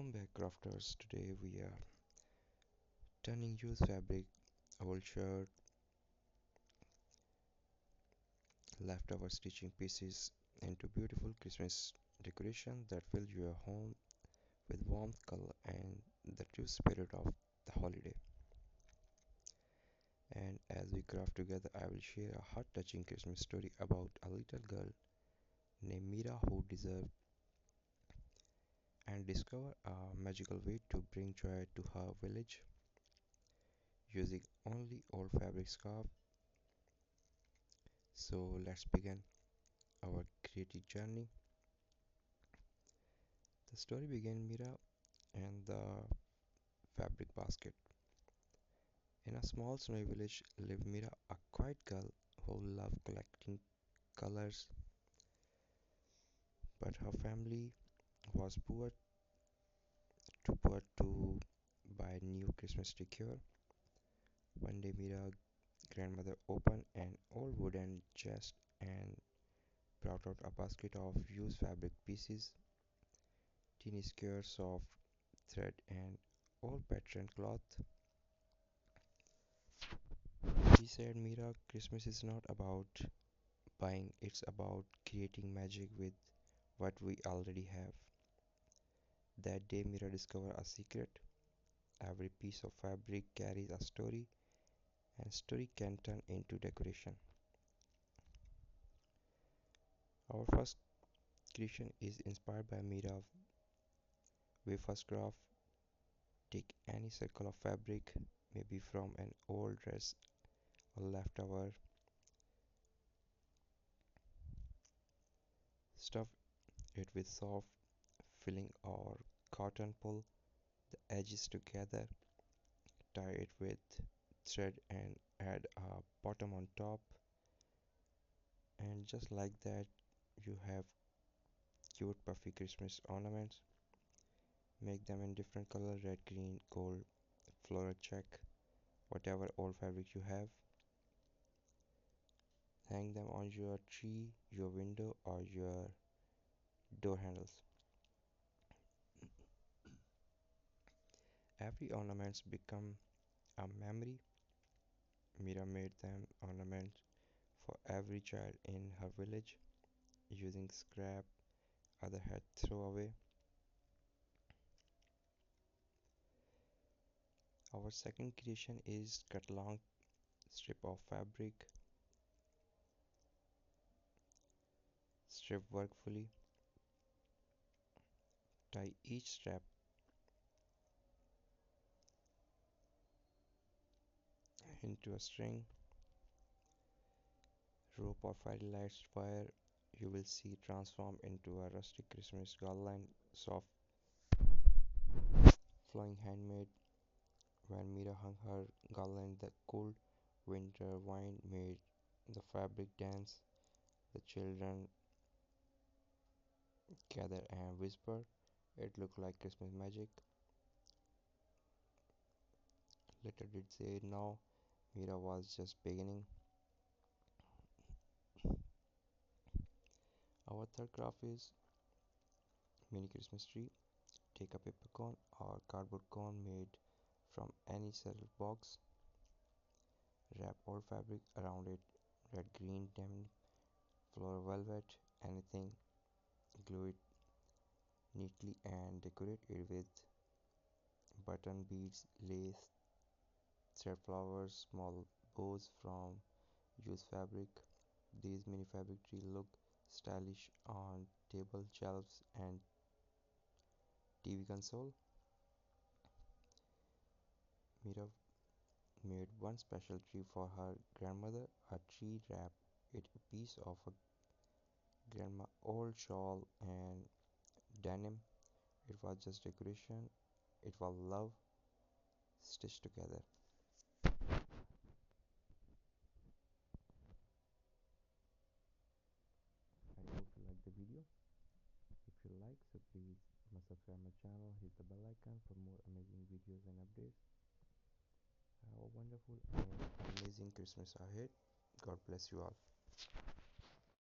Welcome back, crafters. Today we are turning used fabric, old shirt, leftover stitching pieces into beautiful Christmas decoration that fill your home with warmth, color, and the true spirit of the holiday. And as we craft together, I will share a heart-touching Christmas story about a little girl named Mira who deserved and discovered a magical way to bring joy to her village using only old fabric scarf. So let's begin our creative journey. The story began Mira and the fabric basket. In a small snowy village lived Mira, a quiet girl who loved collecting colors, but her family was too poor to buy new Christmas decor. One day Mira's grandmother opened an old wooden chest and brought out a basket of used fabric pieces, tiny squares of thread and old patterned cloth. She said, Mira, Christmas is not about buying, it's about creating magic with what we already have. That day, Mira discovered a secret. Every piece of fabric carries a story, and story can turn into decoration. Our first creation is inspired by Mira. We first craft, take any circle of fabric, maybe from an old dress or leftover, stuff it with soft filling or cotton, pull the edges together, tie it with thread and add a bottom on top, and just like that you have cute puffy Christmas ornaments. Make them in different color: red, green, gold, floral check, whatever old fabric you have. Hang them on your tree, your window, or your door handles. Every ornaments become a memory. Mira made them ornaments for every child in her village using scrap other had thrown away. Our second creation is cut long strip of fabric, strip work fully, tie each strap into a string, rope or fairy lights wire you will see transform into a rustic Christmas garland, soft, flowing handmade. When Mira hung her garland, the cold winter wind made the fabric dance. The children gathered and whispered. It looked like Christmas magic. Little did they know Mira was just beginning. Our third craft is mini Christmas tree. Take a paper cone or cardboard cone made from any cereal box. Wrap old fabric around it, red, green, denim, floral, velvet, anything. Glue it neatly and decorate it with button beads, lace, thread flowers, small bows from used fabric. These mini fabric trees look stylish on table shelves and TV console. Mira made one special tree for her grandmother, a tree wrapped it a piece of a grandma old shawl and denim. It was just decoration, it was love stitched together. I hope you like the video. If you like, so please subscribe my channel, hit the bell icon for more amazing videos and updates. Have a wonderful and amazing Christmas ahead. God bless you all.